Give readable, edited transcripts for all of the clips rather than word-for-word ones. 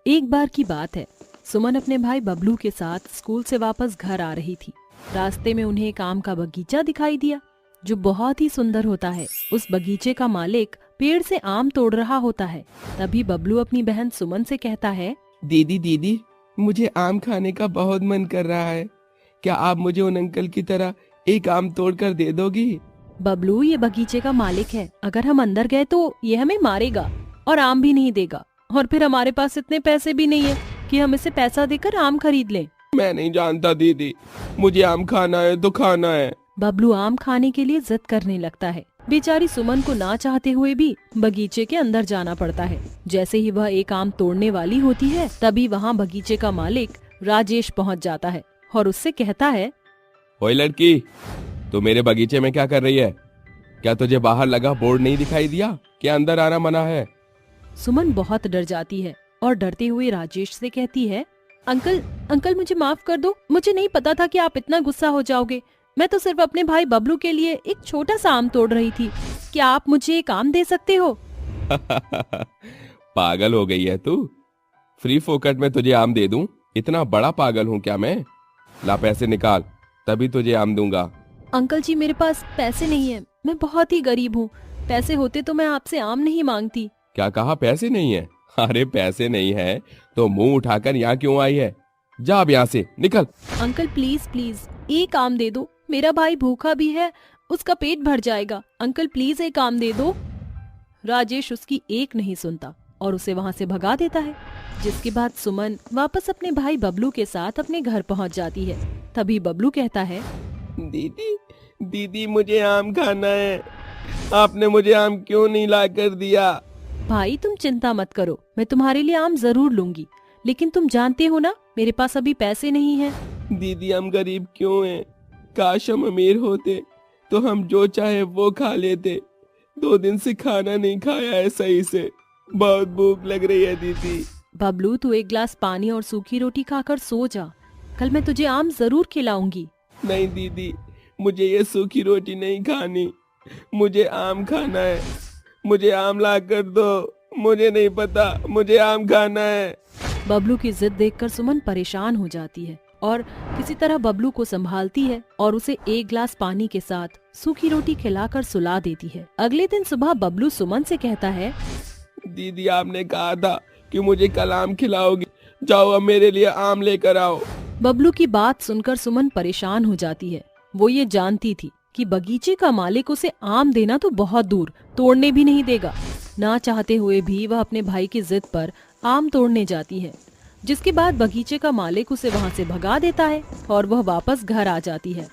एक बार की बात है, सुमन अपने भाई बबलू के साथ स्कूल से वापस घर आ रही थी। रास्ते में उन्हें एक आम का बगीचा दिखाई दिया जो बहुत ही सुंदर होता है। उस बगीचे का मालिक पेड़ से आम तोड़ रहा होता है। तभी बबलू अपनी बहन सुमन से कहता है, दीदी दीदी, मुझे आम खाने का बहुत मन कर रहा है। क्या आप मुझे उन अंकल की तरह एक आम तोड़ कर दे दोगी? बबलू ये बगीचे का मालिक है, अगर हम अंदर गए तो ये हमें मारेगा और आम भी नहीं देगा, और फिर हमारे पास इतने पैसे भी नहीं है कि हम इसे पैसा देकर आम खरीद लें। मैं नहीं जानता दीदी, मुझे आम खाना है तो खाना है। बबलू आम खाने के लिए जिद करने लगता है। बेचारी सुमन को ना चाहते हुए भी बगीचे के अंदर जाना पड़ता है। जैसे ही वह एक आम तोड़ने वाली होती है, तभी वहाँ बगीचे का मालिक राजेश पहुँच जाता है और उससे कहता है, ओए लड़की, तू मेरे बगीचे में क्या कर रही है? क्या तुझे बाहर लगा बोर्ड नहीं दिखाई दिया कि अंदर आना मना है? सुमन बहुत डर जाती है और डरते हुए राजेश से कहती है, अंकल मुझे माफ कर दो, मुझे नहीं पता था कि आप इतना गुस्सा हो जाओगे। मैं तो सिर्फ अपने भाई बबलू के लिए एक छोटा सा आम तोड़ रही थी। क्या आप मुझे एक आम दे सकते हो? पागल हो गई है तू? फ्री फोकट में तुझे आम दे दूं? इतना बड़ा पागल हूँ क्या मैं? ला पैसे निकाल, तभी तुझे आम दूंगा। अंकल जी, मेरे पास पैसे नहीं है, मैं बहुत ही गरीब हूँ। पैसे होते तो मैं आपसे आम नहीं मांगती। क्या कहा? पैसे नहीं है? अरे पैसे नहीं है तो मुंह उठाकर यहाँ क्यों आई है? जा अब यहाँ से निकल। अंकल प्लीज प्लीज एक आम दे दो, मेरा भाई भूखा भी है, उसका पेट भर जाएगा। अंकल प्लीज एक आम दे दो। राजेश उसकी एक नहीं सुनता और उसे वहाँ से भगा देता है। जिसके बाद सुमन वापस अपने भाई बबलू के साथ अपने घर पहुँच जाती है। तभी बबलू कहता है, दीदी दीदी, मुझे आम खाना है। आपने मुझे आम क्यों नहीं ला कर दिया? भाई तुम चिंता मत करो, मैं तुम्हारे लिए आम जरूर लूंगी, लेकिन तुम जानते हो ना मेरे पास अभी पैसे नहीं हैं। दीदी, हम गरीब क्यों हैं? काश हम अमीर होते तो हम जो चाहे वो खा लेते। 2 दिन से खाना नहीं खाया है सही से, बहुत भूख लग रही है दीदी। बबलू, तू एक गिलास पानी और सूखी रोटी खाकर सो जा, कल मैं तुझे आम जरूर खिलाऊंगी। नहीं दीदी, मुझे ये सूखी रोटी नहीं खानी, मुझे आम खाना है। मुझे आम ला कर दो, मुझे नहीं पता, मुझे आम खाना है। बबलू की जिद देखकर सुमन परेशान हो जाती है और किसी तरह बबलू को संभालती है और उसे एक गिलास पानी के साथ सूखी रोटी खिलाकर सुला देती है। अगले दिन सुबह बबलू सुमन से कहता है, दीदी, आपने कहा था कि मुझे कल आम खिलाओगी, जाओ अब मेरे लिए आम लेकर आओ। बबलू की बात सुनकर सुमन परेशान हो जाती है। वो ये जानती थी कि बगीचे का मालिक उसे आम देना तो बहुत दूर, तोड़ने भी नहीं देगा। ना चाहते हुए भी वह अपने भाई की जिद पर आम तोड़ने जाती है। जिसके बाद बगीचे का मालिक उसे वहाँ से भगा देता है और वह वापस घर आ जाती है।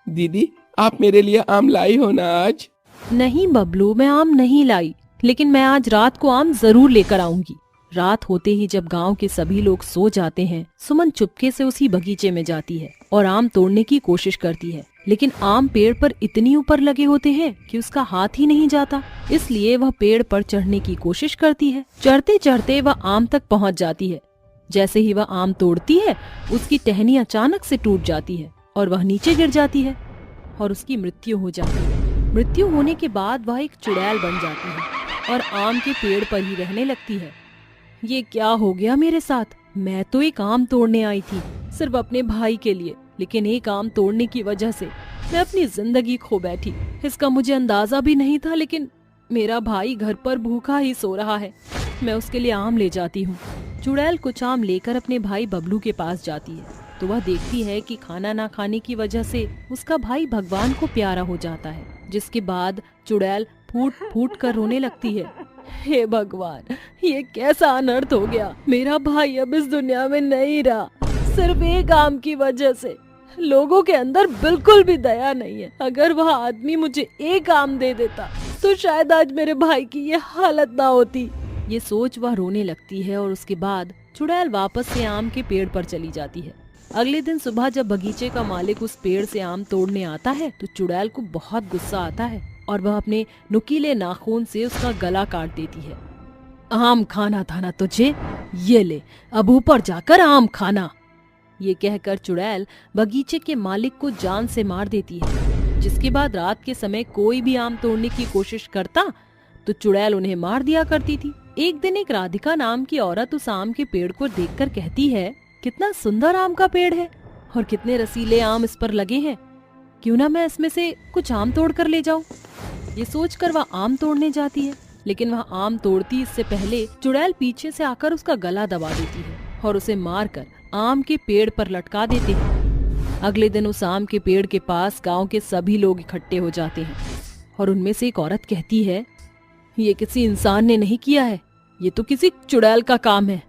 दीदी, आप मेरे लिए आम लाई हो ना आज? नहीं बबलू, मैं आम नहीं लाई, लेकिन मैं आज रात को आम जरूर लेकर आऊंगी। रात होते ही जब गांव के सभी लोग सो जाते हैं, सुमन चुपके से उसी बगीचे में जाती है और आम तोड़ने की कोशिश करती है, लेकिन आम पेड़ पर इतनी ऊपर लगे होते हैं कि उसका हाथ ही नहीं जाता। इसलिए वह पेड़ पर चढ़ने की कोशिश करती है। चढ़ते चढ़ते वह आम तक पहुंच जाती है। जैसे ही वह आम तोड़ती है, उसकी टहनी अचानक से टूट जाती है और वह नीचे गिर जाती है और उसकी मृत्यु हो जाती है। मृत्यु होने के बाद वह एक चुड़ैल बन जाती है और आम के पेड़ पर ही रहने लगती है। ये क्या हो गया मेरे साथ? मैं तो एक आम तोड़ने आई थी सिर्फ अपने भाई के लिए, लेकिन एक आम तोड़ने की वजह से मैं अपनी जिंदगी खो बैठी। इसका मुझे अंदाजा भी नहीं था, लेकिन मेरा भाई घर पर भूखा ही सो रहा है। मैं उसके लिए आम ले जाती हूँ। चुड़ैल कुछ आम लेकर अपने भाई बबलू के पास जाती है तो वह देखती है कि खाना ना खाने की वजह से उसका भाई भगवान को प्यारा हो जाता है। जिसके बाद चुड़ैल फूट फूट कर रोने लगती है, हे भगवान, ये कैसा अनर्थ हो गया। मेरा भाई अब इस दुनिया में नहीं रहा, सिर्फ एक आम की वजह से। लोगों के अंदर बिल्कुल भी दया नहीं है। अगर वह आदमी मुझे एक आम दे देता तो शायद आज मेरे भाई की ये हालत ना होती। ये सोच वह रोने लगती है और उसके बाद चुड़ैल वापस से आम के पेड़ पर चली जाती है। अगले दिन सुबह जब बगीचे का मालिक उस पेड़ से आम तोड़ने आता है तो चुड़ैल को बहुत गुस्सा आता है और वह अपने नुकीले नाखून से उसका गला काट देती है। आम खाना था ना तुझे, ये ले, अब ऊपर जाकर आम खाना। ये कहकर चुड़ैल बगीचे के मालिक को जान से मार देती है। जिसके बाद रात के समय कोई भी आम तोड़ने की कोशिश करता तो चुड़ैल उन्हें मार दिया करती थी। एक दिन एक राधिका नाम की औरत उस आम के पेड़ को देखकर कहती है, कितना सुंदर आम का पेड़ है और कितने रसीले आम इस पर लगे हैं। क्यों ना मैं इसमें से कुछ आम तोड़ कर ले जाऊं। ये सोचकर वह आम तोड़ने जाती है, लेकिन वह आम तोड़ती इससे पहले चुड़ैल पीछे से आकर उसका गला दबा देती है और उसे मारकर आम के पेड़ पर लटका देते हैं। अगले दिन उस आम के पेड़ के पास गांव के सभी लोग इकट्ठे हो जाते हैं और उनमें से एक औरत कहती है, ये किसी इंसान ने नहीं किया है, ये तो किसी चुड़ैल का काम है।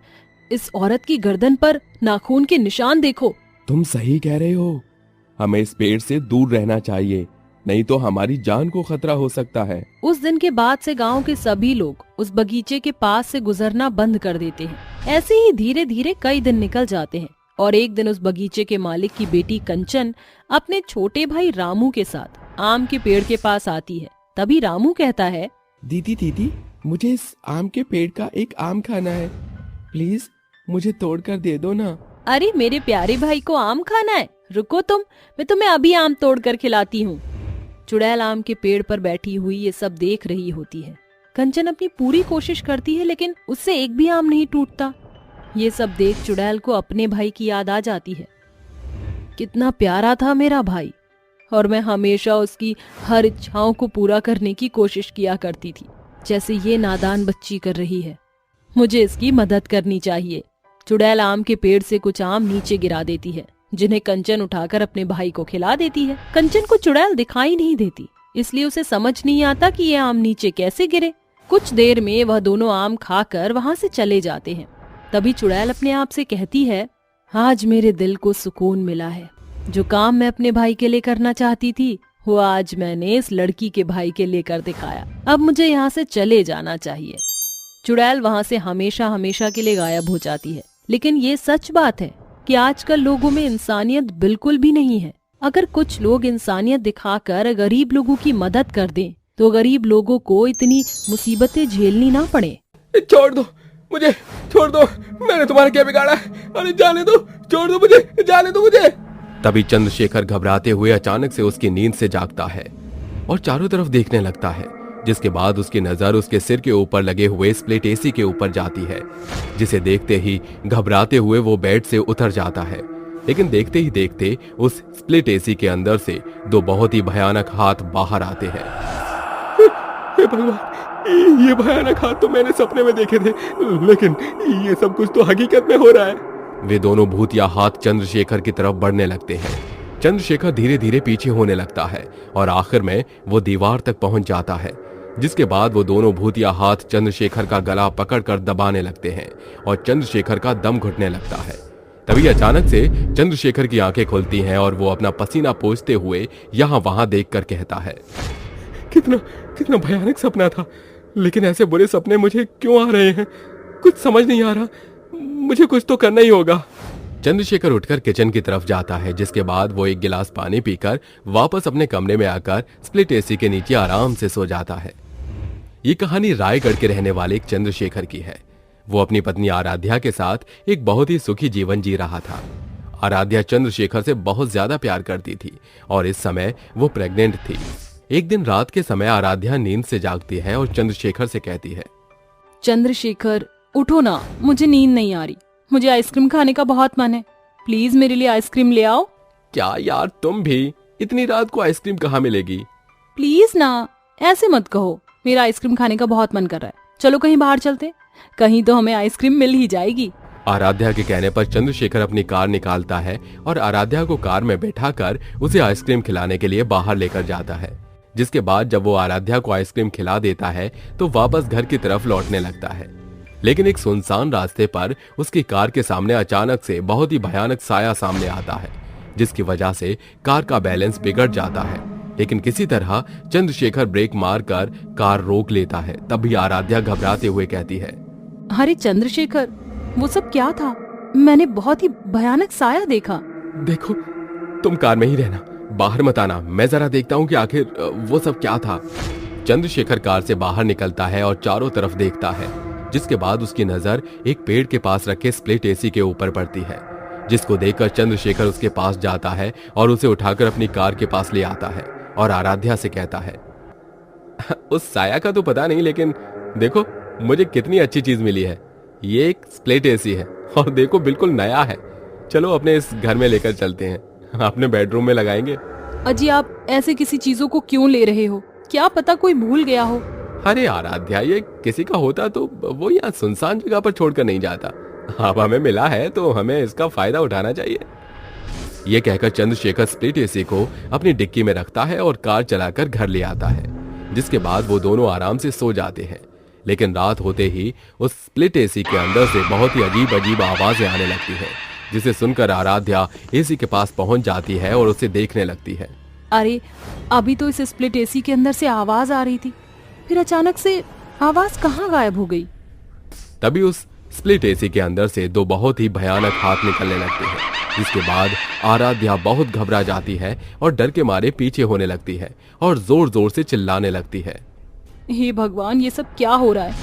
इस औरत की गर्दन पर नाखून के निशान देखो। तुम सही कह रहे हो, हमें इस पेड़ से दूर रहना चाहिए, नहीं तो हमारी जान को खतरा हो सकता है। उस दिन के बाद से गांव के सभी लोग उस बगीचे के पास से गुजरना बंद कर देते हैं। ऐसे ही धीरे धीरे कई दिन निकल जाते हैं और एक दिन उस बगीचे के मालिक की बेटी कंचन अपने छोटे भाई रामू के साथ आम के पेड़ के पास आती है। तभी रामू कहता है, दीदी दीदी, मुझे इस आम के पेड़ का एक आम खाना है, प्लीज मुझे तोड़ कर दे दो ना। अरे मेरे प्यारे भाई को आम खाना है, रुको मैं तुम्हें अभी आम तोड़ कर खिलाती हूँ। चुड़ैल आम के पेड़ पर बैठी हुई ये सब देख रही होती है। कंचन अपनी पूरी कोशिश करती है, लेकिन उससे एक भी आम नहीं टूटता। ये सब देख चुड़ैल को अपने भाई की याद आ जाती है। कितना प्यारा था मेरा भाई और मैं हमेशा उसकी हर इच्छाओं को पूरा करने की कोशिश किया करती थी, जैसे ये नादान बच्ची कर रही है। मुझे इसकी मदद करनी चाहिए। चुड़ैल आम के पेड़ से कुछ आम नीचे गिरा देती है, जिन्हें कंचन उठाकर अपने भाई को खिला देती है। कंचन को चुड़ैल दिखाई नहीं देती, इसलिए उसे समझ नहीं आता कि ये आम नीचे कैसे गिरे। कुछ देर में वह दोनों आम खाकर वहाँ से चले जाते हैं। तभी चुड़ैल अपने आप से कहती है, आज मेरे दिल को सुकून मिला है। जो काम मैं अपने भाई के लिए करना चाहती थी, वो आज मैंने इस लड़की के भाई के लिए कर दिखाया। अब मुझे यहाँ से चले जाना चाहिए। चुड़ैल वहाँ से हमेशा हमेशा के लिए गायब हो जाती है। लेकिन ये सच बात है कि आजकल लोगों में इंसानियत बिल्कुल भी नहीं है। अगर कुछ लोग इंसानियत दिखाकर गरीब लोगों की मदद कर दें, तो गरीब लोगों को इतनी मुसीबतें झेलनी ना पड़े। छोड़ दो मुझे, छोड़ दो, मैंने तुम्हारा क्या बिगाड़ा है? अरे जाने दो, छोड़ दो मुझे, जाने दो मुझे। तभी चंद्रशेखर घबराते हुए अचानक से उसकी नींद से जागता है और चारों तरफ देखने लगता है, जिसके बाद उसकी नजर उसके सिर के ऊपर लगे हुए स्प्लिट एसी के ऊपर जाती है, जिसे देखते ही घबराते हुए वो बेड से उतर जाता है। लेकिन देखते ही देखते उस स्प्लिट एसी के अंदर से दो बहुत ही भयानक हाथ बाहर आते हैं। हे भगवान, ये भयानक हाथ तो मैंने सपने में देखे थे, लेकिन ये सब कुछ तो हकीकत में हो रहा है। वे दोनों भूतिया हाथ चंद्रशेखर की तरफ बढ़ने लगते हैं। चंद्रशेखर धीरे धीरे पीछे होने लगता है और आखिर में वो दीवार तक पहुंच जाता है, जिसके बाद वो दोनों भूतिया हाथ चंद्रशेखर का गला पकड़कर दबाने लगते हैं और चंद्रशेखर का दम घुटने लगता है। तभी अचानक से चंद्रशेखर की आंखें खुलती हैं और वो अपना पसीना पोंछते हुए यहाँ वहां देखकर कहता है, कितना कितना भयानक सपना था, लेकिन ऐसे बुरे सपने मुझे क्यों आ रहे हैं? कुछ समझ नहीं आ रहा, मुझे कुछ तो करना ही होगा। चंद्रशेखर उठकर किचन की तरफ जाता है, जिसके बाद वो एक गिलास पानी पीकर वापस अपने कमरे में आकर स्प्लिट एसी के नीचे आराम से सो जाता है। ये कहानी रायगढ़ के रहने वाले एक चंद्रशेखर की है। वो अपनी पत्नी आराध्या के साथ एक बहुत ही सुखी जीवन जी रहा था। आराध्या चंद्रशेखर से बहुत ज्यादा प्यार करती थी और इस समय वो प्रेग्नेंट थी। एक दिन रात के समय आराध्या नींद से जागती है और चंद्रशेखर से कहती है, चंद्रशेखर उठो ना, मुझे नींद नहीं आ रही, मुझे आइसक्रीम खाने का बहुत मन है, प्लीज मेरे लिए आइसक्रीम ले आओ। क्या यार, तुम भी इतनी रात को आइसक्रीम कहाँ मिलेगी? प्लीज ना, ऐसे मत कहो, मेरा आइसक्रीम खाने का बहुत मन कर रहा है, चलो कहीं बाहर चलते, कहीं तो हमें आइसक्रीम मिल ही जाएगी। आराध्या के कहने पर चंद्रशेखर अपनी कार निकालता है और आराध्या को कार में बैठाकर उसे आइसक्रीम खिलाने के लिए बाहर लेकर जाता है। जिसके बाद जब वो आराध्या को आइसक्रीम खिला देता है तो वापस घर की तरफ लौटने लगता है। लेकिन एक सुनसान रास्ते पर उसकी कार के सामने अचानक से बहुत ही भयानक साया सामने आता है, जिसकी वजह से कार का बैलेंस बिगड़ जाता है। लेकिन किसी तरह चंद्रशेखर ब्रेक मारकर कार रोक लेता है। तभी आराध्या घबराते हुए कहती है, अरे चंद्रशेखर, वो सब क्या था? मैंने बहुत ही भयानक साया देखा। देखो, तुम कार में ही रहना, बाहर मत आना, मैं जरा देखता हूँ कि आखिर वो सब क्या था। चंद्रशेखर कार से बाहर निकलता है और चारों तरफ देखता है, जिसके बाद उसकी नजर एक पेड़ के पास रखे स्प्लिट एसी के ऊपर पड़ती है, जिसको देखकर चंद्रशेखर उसके पास जाता है और उसे उठाकर अपनी कार के पास ले आता है और आराध्या से कहता है, उस साया का तो पता नहीं, लेकिन देखो मुझे कितनी अच्छी चीज मिली है। ये एक स्प्लिट एसी है और देखो बिल्कुल नया है। चलो अपने इस घर में लेकर चलते हैं, अपने बेडरूम में लगाएंगे। अजी आप ऐसे किसी चीजों को क्यों ले रहे हो? क्या पता कोई भूल गया हो। अरे आराध्या, ये किसी का होता तो वो यहाँ सुनसान जगह पर छोड़कर नहीं जाता। अब हमें मिला है तो हमें इसका फायदा उठाना चाहिए। ये कहकर चंद्रशेखर स्प्लिट एसी को अपनी डिक्की में रखता है और कार चलाकर घर ले आता है, जिसके बाद वो दोनों आराम से सो जाते हैं। लेकिन रात होते ही उस स्प्लिट एसी के अंदर से बहुत ही अजीब अजीब आवाजें आने लगती हैं, जिसे सुनकर आराध्या एसी के पास पहुंच जाती है और उसे देखने लगती है। अरे अभी तो इस स्प्लिट एसी के अंदर से आवाज आ रही थी, फिर अचानक से आवाज कहाँ गायब हो गई? तभी उस स्प्लिट एसी के अंदर से दो बहुत ही भयानक हाथ निकलने लगते हैं, जिसके बाद आराध्या बहुत घबरा जाती है और डर के मारे पीछे होने लगती है और जोर जोर से चिल्लाने लगती है। हे भगवान, ये सब क्या हो रहा है?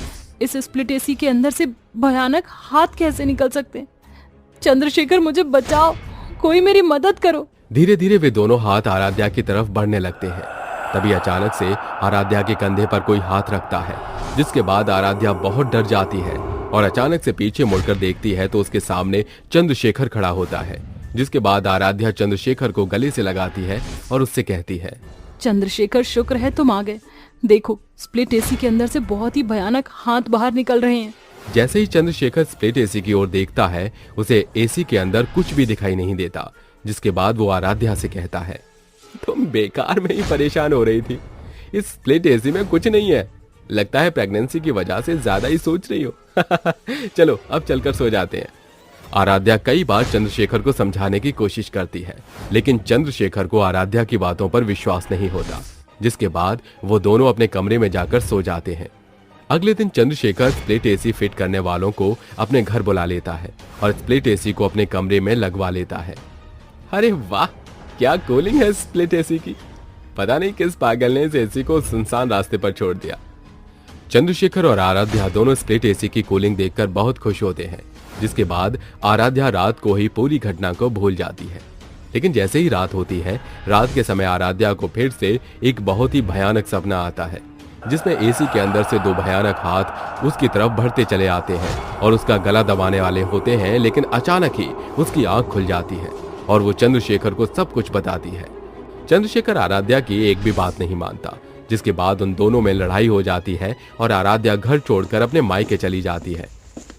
इस स्प्लिट एसी के अंदर से भयानक हाथ कैसे निकल सकते हैं? चंद्रशेखर मुझे बचाओ, कोई मेरी मदद करो। धीरे धीरे वे दोनों हाथ आराध्या की तरफ बढ़ने लगते हैं। तभी अचानक से आराध्या के कंधे पर कोई हाथ रखता है, जिसके बाद आराध्या बहुत डर जाती है और अचानक से पीछे मुड़कर देखती है तो उसके सामने चंद्रशेखर खड़ा होता है। जिसके बाद आराध्या चंद्रशेखर को गले से लगाती है और उससे कहती है, चंद्रशेखर शुक्र है तुम आ गए। देखो स्प्लिट एसी के अंदर से बहुत ही भयानक हाथ बाहर निकल रहे हैं। जैसे ही चंद्रशेखर स्प्लिट एसी की ओर देखता है, उसे एसी के अंदर कुछ भी दिखाई नहीं देता। जिसके बाद वो आराध्या से कहता है, तुम बेकार में ही परेशान हो रही थी, इस स्प्लिट एसी में कुछ नहीं है। लगता है प्रेगनेंसी की वजह से ज्यादा ही सोच रही हो। चलो अब चलकर सो जाते हैं। आराध्या कई बार चंद्रशेखर को समझाने की कोशिश करती है, लेकिन चंद्रशेखर को आराध्या की बातों पर विश्वास नहीं होता। जिसके बाद वो दोनों अपने कमरे में जाकर सो जाते हैं। अगले दिन चंद्रशेखर स्प्लिट एसी फिट करने वालों को अपने घर बुला लेता है और स्प्लिट एसी को अपने कमरे में लगवा लेता है। अरे वाह, क्या कूलिंग है स्प्लिट एसी की। पता नहीं किस पागल ने इस एसी को सुनसान रास्ते पर छोड़ दिया। चंद्रशेखर और आराध्या दोनों स्प्लिट एसी की कूलिंग देखकर बहुत खुश होते हैं। जिसके बाद आराध्या रात को ही पूरी घटना को भूल जाती है। लेकिन जैसे ही रात होती है, रात के समय आराध्या को फिर से एक बहुत ही भयानक सपना आता है, जिसमें एसी के अंदर से दो भयानक हाथ उसकी तरफ बढ़ते चले आते हैं और उसका गला दबाने वाले होते हैं। लेकिन अचानक ही उसकी आंख खुल जाती है और वो चंद्रशेखर को सब कुछ बताती है। चंद्रशेखर आराध्या की एक भी बात नहीं मानता, जिसके बाद उन दोनों में लड़ाई हो जाती है और आराध्या घर छोड़कर अपने मायके चली जाती है।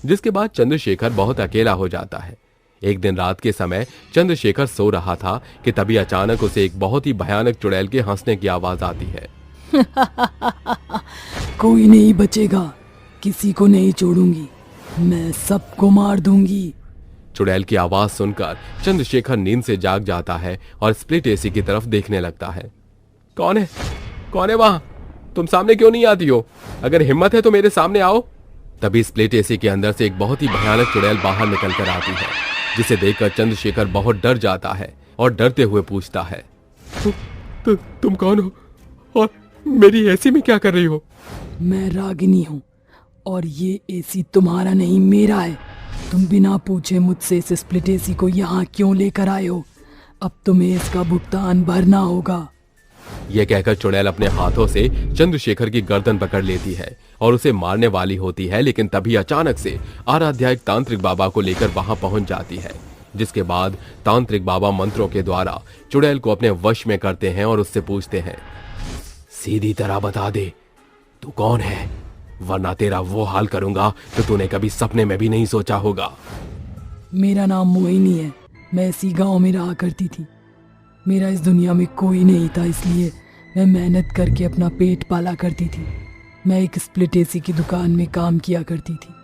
जिसके बाद चंद्रशेखर बहुत अकेला हो जाता है। एक दिन रात के समय चंद्रशेखर सो रहा था कि तभी अचानक उसे एक बहुत ही भयानक चुड़ैल के हंसने की आवाज आती है। कोई नहीं बचेगा, किसी को नहीं छोड़ूंगी, मैं सबको मार दूंगी। चुड़ैल की आवाज सुनकर चंद्रशेखर नींद से जाग जाता है और स्प्लिट एसी की तरफ देखने लगता है। कौन है? कौन है वहां? तुम सामने क्यों नहीं आती हो? अगर हिम्मत है तो मेरे सामने आओ। तभी स्प्लिट एसी के अंदर से एक बहुत ही भयानक चुड़ैल बाहर निकल कर आती है, जिसे देखकर चंद्रशेखर बहुत डर जाता है और डरते हुए पूछता है, तुम कौन हो और मेरी एसी में क्या कर रही हो? मैं रागिनी हूँ और ये एसी तुम्हारा नहीं मेरा है। तुम बिना पूछे मुझसे इस स्प्लिट एसी को यहाँ क्यों लेकर आए हो? अब तुम्हें इसका भुगतान भरना होगा। यह कहकर चुड़ैल अपने हाथों से चंद्रशेखर की गर्दन पकड़ लेती है और उसे मारने वाली होती है। लेकिन तभी अचानक से आराध्या एक तांत्रिक बाबा को लेकर वहां पहुंच जाती है। जिसके बाद तांत्रिक बाबा मंत्रों के द्वारा चुड़ैल को अपने वश में करते हैं और उससे पूछते हैं, सीधी तरह बता दे तू कौन है, वरना तेरा वो हाल करूंगा तो तूने कभी सपने में भी नहीं सोचा होगा। मेरा नाम मोहिनी है, मैं इसी गांव में रहा करती थी। मेरा इस दुनिया में कोई नहीं था, इसलिए मैं मेहनत करके अपना पेट पाला करती थी। मैं एक स्प्लिट एसी की दुकान में काम किया करती थी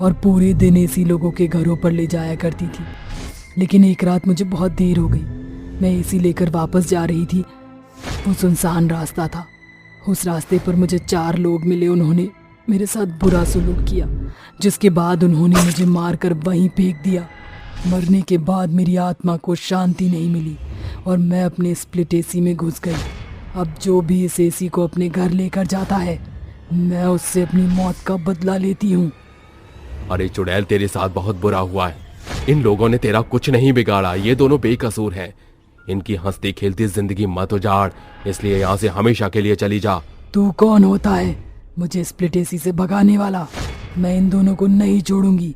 और पूरे दिन एसी लोगों के घरों पर ले जाया करती थी। लेकिन एक रात मुझे बहुत देर हो गई। मैं एसी लेकर वापस जा रही थी। वो सुनसान रास्ता था। उस रास्ते पर मुझे 4 लोग मिले। उन्होंने मेरे साथ बुरा सलूक किया, जिसके बाद उन्होंने मुझे मारकर वहीं फेंक दिया। मरने के बाद मेरी आत्मा को शांति नहीं मिली और मैं अपने स्प्लिट एसी में घुस गई। अब जो भी इस एसी को अपने घर लेकर जाता है, मैं उससे अपनी मौत का बदला लेती हूँ। अरे चुड़ैल, तेरे साथ बहुत बुरा हुआ है। इन लोगों ने तेरा कुछ नहीं बिगाड़ा, ये दोनों बेकसूर हैं। इनकी हंसती खेलती जिंदगी मत उजाड़, इसलिए यहाँ से हमेशा के लिए चली जा। तू कौन होता है मुझे स्प्लिट एसी से भगाने वाला। मैं इन दोनों को नहीं छोड़ूंगी,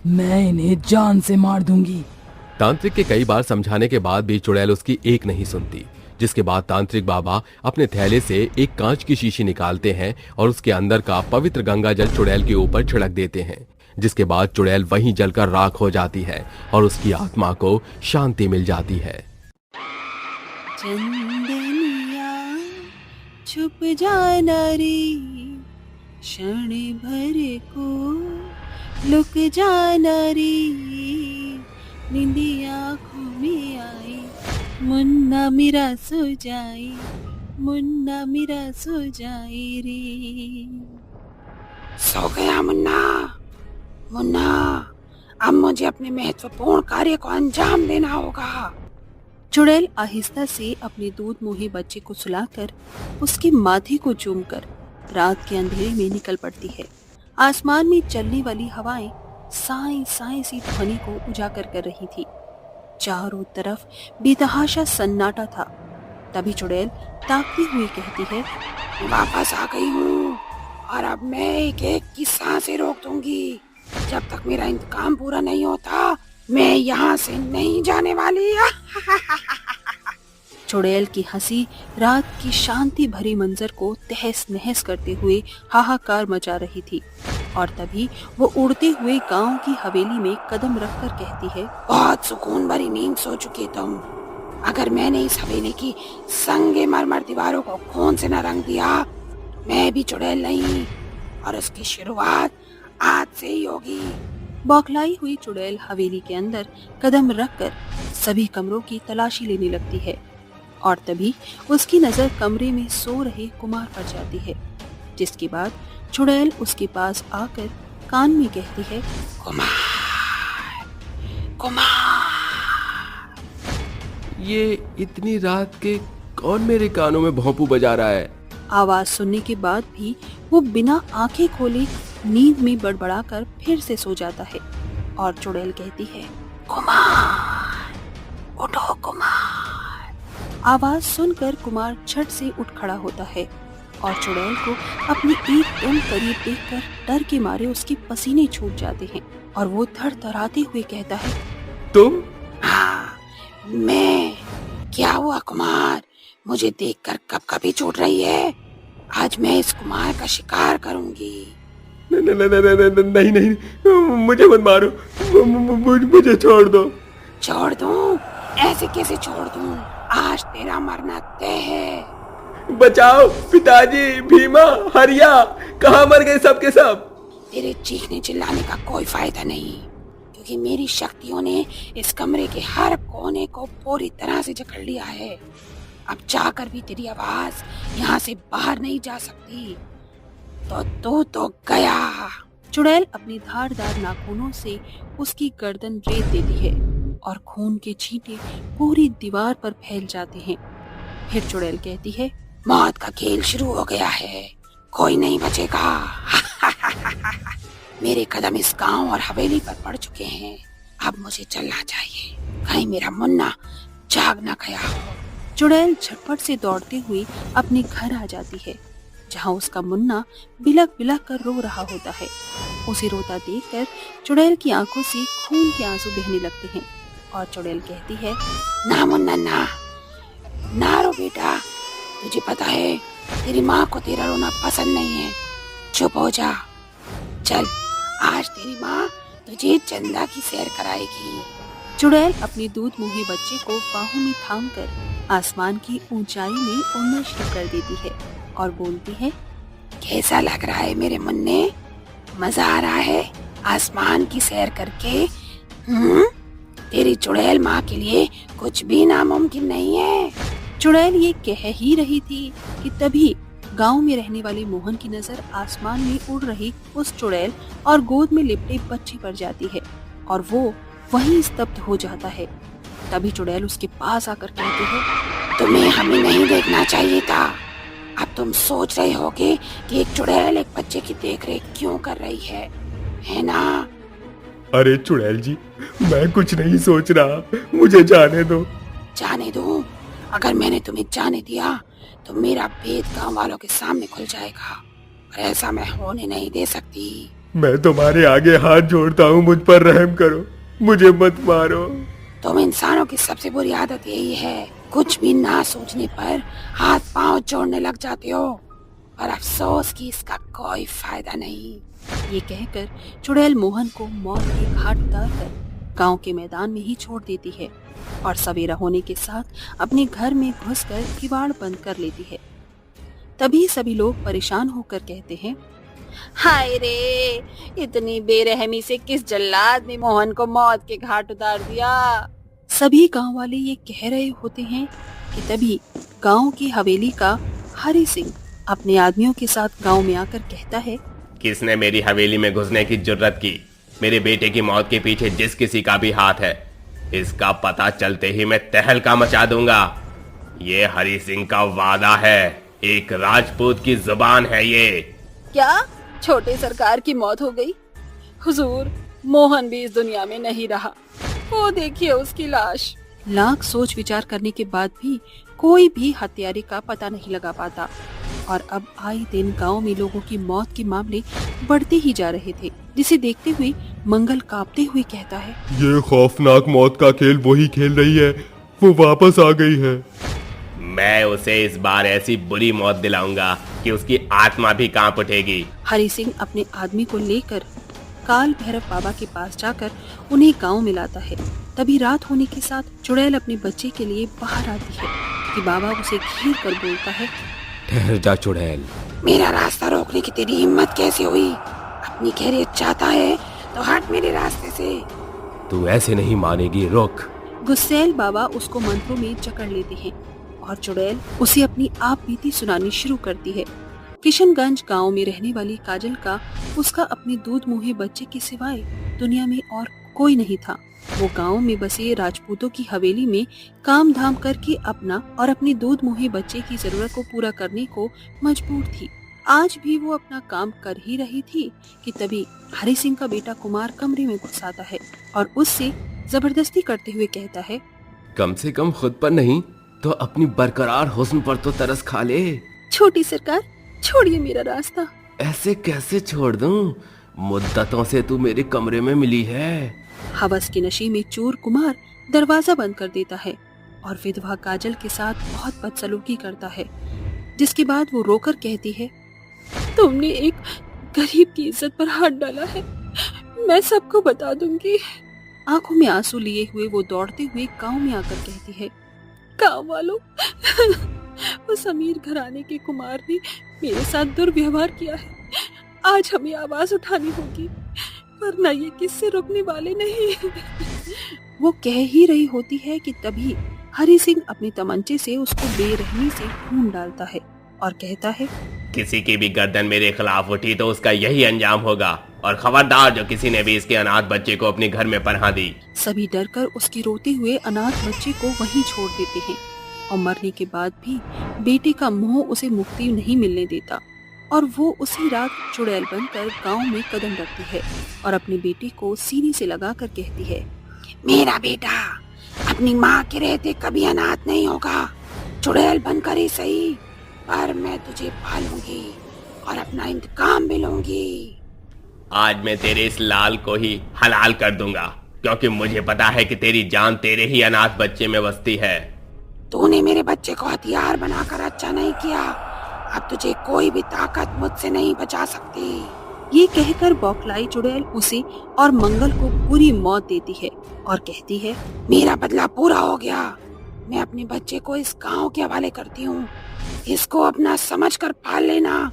मैं इन्हें जान से मार दूंगी। तांत्रिक के कई बार समझाने के बाद भी चुड़ैल उसकी एक नहीं सुनती, जिसके बाद तांत्रिक बाबा अपने थैले से एक कांच की शीशी निकालते हैं और उसके अंदर का पवित्र गंगा जल चुड़ैल के ऊपर छिड़क देते हैं, जिसके बाद चुड़ैल वहीं जलकर राख हो जाती है और उसकी आत्मा को शांति मिल जाती है। चंदनिया छुप जाना रे, क्षण भर को लुक जाना रे, नींदी आँखों में आई, मुन्ना मेरा सो जाए, मुन्ना मेरा सो जाए रे। सो गया मुन्ना। मुन्ना, अब मुझे अपने महत्वपूर्ण कार्य को अंजाम देना होगा। चुड़ैल आहिस्ता से अपने दूध मोहे बच्चे को सुलाकर उसके माथे को चूमकर रात के अंधेरे में निकल पड़ती है। आसमान में चलने वाली हवाएं साए साए सी ध्वनि को उजागर कर रही थी। चारों तरफ बेतहाशा सन्नाटा था। तभी चुड़ैल ताकती हुई कहती है, वापस आ गई हूँ और अब मैं एक एक की सांसें रोक दूंगी। जब तक मेरा इंतकाम पूरा नहीं होता मैं यहाँ से नहीं जाने वाली। चुड़ैल की हंसी रात की शांति भरी मंजर को तहस नहस करते हुए हाहाकार मचा रही थी और तभी वो उड़ते हुए गांव की हवेली में कदम रखकर कहती है, बहुत सुकून भरी नींद सो चुकी तुम। अगर मैंने इस हवेली की संगे मरमर दीवारों को खून से न रंग दिया, मैं भी चुड़ैल नहीं और उसकी शुरुआत आज से ही होगी। बौखलाई हुई चुड़ैल हवेली के अंदर कदम रखकर सभी कमरों की तलाशी लेने लगती है और तभी उसकी नजर कमरे में सो रहे कुमार पर जाती है, जिसके बाद चुड़ैल उसके पास आकर कान में कहती है, कुमार, कुमार। ये इतनी रात के कौन मेरे कानों में भोंपू बजा रहा है? आवाज सुनने के बाद भी वो बिना आंखें खोले नींद में बड़बड़ाकर फिर से सो जाता है और चुड़ैल कहती है, कुमार, उठो कुमार। आवाज सुनकर कुमार झट से उठ खड़ा होता है और चुड़ैल को अपने एकदम करीब देखकर डर के मारे उसके पसीने छूट जाते हैं और वो थरथराते हुए कहता है, तुम? हाँ, मैं। क्या हुआ कुमार? मुझे देखकर कब कभी छूट रही है? आज मैं इस कुमार का शिकार करूंगी। नहीं नहीं, मुझे मत मारो, मुझे छोड़ दो। छोड़ दूं? ऐसे कैसे छोड़ दूं? आज तेरा मरना तय है। बचाओ पिताजी, भीमा, हरिया, कहाँ मर गए सब के सब? तेरे चीखने चिल्लाने का कोई फायदा नहीं, क्योंकि मेरी शक्तियों ने इस कमरे के हर कोने को पूरी तरह से जकड़ लिया है। अब जाकर भी तेरी आवाज यहाँ से बाहर नहीं जा सकती। तो तू तो गया। चुड़ैल अपनी धारदार नाखूनों से उसकी गर्दन रेत देती है और खून के छींटे पूरी दीवार पर फैल जाते हैं। फिर चुड़ैल कहती है, मौत का खेल शुरू हो गया है, कोई नहीं बचेगा। मेरे कदम इस गांव और हवेली पर पड़ चुके हैं। अब मुझे चलना चाहिए, कहीं मेरा मुन्ना जाग ना गया हो। चुड़ैल झटपट से दौड़ते हुए अपने घर आ जाती है, जहाँ उसका मुन्ना बिलक बिलक कर रो रहा होता है। उसे रोता देखकर चुड़ैल की आंखों से खून के आंसू बहने लगते हैं और चुड़ैल कहती है, ना मुन्ना ना, ना रो बेटा। तुझे पता है तेरी माँ को तेरा रोना पसंद नहीं है। चुप हो जा। चल, आज तेरी माँ तुझे चंदा की सैर कराएगी। चुड़ैल अपने दूध मुहे बच्चे को बाहों में थामकर आसमान की ऊंचाई में उड़ना शुरू कर देती है और बोलती है, कैसा लग रहा है मेरे मुन्ने? मजा आ रहा है आसमान की सैर करके? तेरी चुड़ैल माँ के लिए कुछ भी नामुमकिन नहीं है। चुड़ैल ये कह ही रही थी कि तभी गांव में रहने वाले मोहन की नजर आसमान में उड़ रही उस चुड़ैल और गोद में लिपटे बच्चे पर जाती है और वो वहीं स्तब्ध हो जाता है। तभी चुड़ैल उसके पास आकर कहती है, तुम्हें हमें नहीं देखना चाहिए था। अब तुम सोच रहे होगे कि एक चुड़ैल एक बच्चे की देखरेख क्यों कर रही है ना? अरे चुड़ैल जी, मैं कुछ नहीं सोच रहा, मुझे जाने दो। जाने दो? अगर मैंने तुम्हें जाने दिया तो मेरा भेद गांव वालों के सामने खुल जाएगा और ऐसा मैं होने नहीं दे सकती। मैं तुम्हारे आगे हाथ जोड़ता हूँ, मुझ पर रहम करो, मुझे मत मारो। तुम इंसानों की सबसे बुरी आदत यही है, कुछ भी ना सोचने पर हाथ पांव जोड़ने लग जाते हो, और अफसोस कि इसका कोई फायदा नहीं। ये कहकर चुड़ैल मोहन को मौत के घाट उतारकर गांव के मैदान में ही छोड़ देती है और सवेरा होने के साथ अपने घर में घुसकर किवाड़ बंद कर लेती है। तभी सभी लोग परेशान होकर कहते हैं, हाय रे, इतनी बेरहमी से किस जल्लाद ने मोहन को मौत के घाट उतार दिया। सभी गांव वाले ये कह रहे होते हैं कि तभी गांव की हवेली का हरि सिंह अपने आदमियों के साथ गांव में आकर कहता है, किसने मेरी हवेली में घुसने की जुर्रत की? मेरे बेटे की मौत के पीछे जिस किसी का भी हाथ है, इसका पता चलते ही मैं तहलका मचा दूंगा। ये हरि सिंह का वादा है, एक राजपूत की जुबान है ये। क्या छोटे सरकार की मौत हो गई? हुजूर, मोहन भी इस दुनिया में नहीं रहा, वो देखिए उसकी लाश। लाख सोच विचार करने के बाद भी कोई भी हत्यारे का पता नहीं लगा पाता और अब आए दिन गांव में लोगों की मौत के मामले बढ़ते ही जा रहे थे, जिसे देखते हुए मंगल कांपते हुए कहता है, ये खौफनाक मौत का खेल वही खेल रही है, वो वापस आ गई है। मैं उसे इस बार ऐसी बुरी मौत दिलाऊंगा कि उसकी आत्मा भी कांप उठेगी। हरि सिंह अपने आदमी को लेकर काल भैरव बाबा के पास जाकर उन्हें गांव में लाता है। तभी रात होने के साथ चुड़ैल अपने बच्चे के लिए बाहर आती है कि बाबा उसे घेर कर बोलता है, ठहर जा चुड़ैल। मेरा रास्ता रोकने की तेरी हिम्मत कैसे हुई? अपनी खैरियत चाहता है तो हट मेरे रास्ते से। तू ऐसे नहीं मानेगी, रुक। गुस्सैल बाबा उसको मंत्रों में जकड़ लेते हैं और चुड़ैल उसे अपनी आप बीती सुनानी शुरू करती है। किशनगंज गांव में रहने वाली काजल का उसका अपने दूध मुहे बच्चे के सिवाय दुनिया में और कोई नहीं था। वो गांव में बसे राजपूतों की हवेली में काम धाम करके अपना और अपने दूध मुहे बच्चे की जरूरत को पूरा करने को मजबूर थी। आज भी वो अपना काम कर ही रही थी कि तभी हरि सिंह का बेटा कुमार कमरे में घुस आता है और उससे जबरदस्ती करते हुए कहता है, कम से कम खुद पर नहीं तो अपनी बरकरार हुस्न पर तो तरस खा ले। छोटी सरकार, छोड़िए मेरा रास्ता। ऐसे कैसे छोड़ दूं? मुद्दतों से तू मेरे कमरे में मिली है। हवस की नशे में चोर कुमार दरवाजा बंद कर देता है और विधवा काजल के साथ बहुत बदसलूकी करता है, जिसके बाद वो रोकर कहती है, तुमने एक गरीब की इज्जत पर हाथ डाला है, मैं सबको बता दूंगी। आंखों में आंसू लिए हुए वो दौड़ते हुए गांव में आकर कहती है, गांव वालों, उस अमीर घराने के कुमार ने मेरे साथ दुर्व्यवहार किया है। आज हमें आवाज उठानी होगी, वरना ये किससे रुकने वाले नहीं। वो कह ही रही होती है कि तभी हरि सिंह अपने तमंचे से उसको बेरहमी से ढूंढ डालता है और कहता है, किसी की भी गर्दन मेरे खिलाफ उठी तो उसका यही अंजाम होगा, और खबरदार जो किसी ने भी इसके अनाथ बच्चे को अपने घर में पनाह दी। सभी डरकर उसके रोते हुए अनाथ बच्चे को वहीं छोड़ देते हैं और मरने के बाद भी बेटे का मोह उसे मुक्ति नहीं मिलने देता और वो उसी रात चुड़ैल बनकर गांव में कदम रखती है और अपने बेटे को सीने से लगाकर कहती है, मेरा बेटा अपनी माँ के रहते कभी अनाथ नहीं होगा, चुड़ैल बनकर ही सही, पर मैं तुझे पालूंगी और अपना इंतकाम भी लूंगी। आज मैं तेरे इस लाल को ही हलाल कर दूंगा, क्योंकि मुझे पता है कि तेरी जान तेरे ही अनाथ बच्चे में बसती है। तूने मेरे बच्चे को हथियार बनाकर अच्छा नहीं किया, अब तुझे कोई भी ताकत मुझसे नहीं बचा सकती। ये कहकर बौखलाई चुड़ैल उसे और मंगल को बुरी मौत देती है और कहती है, मेरा बदला पूरा हो गया, मैं अपने बच्चे को इस गांव के हवाले करती हूँ, इसको अपना समझकर पाल लेना,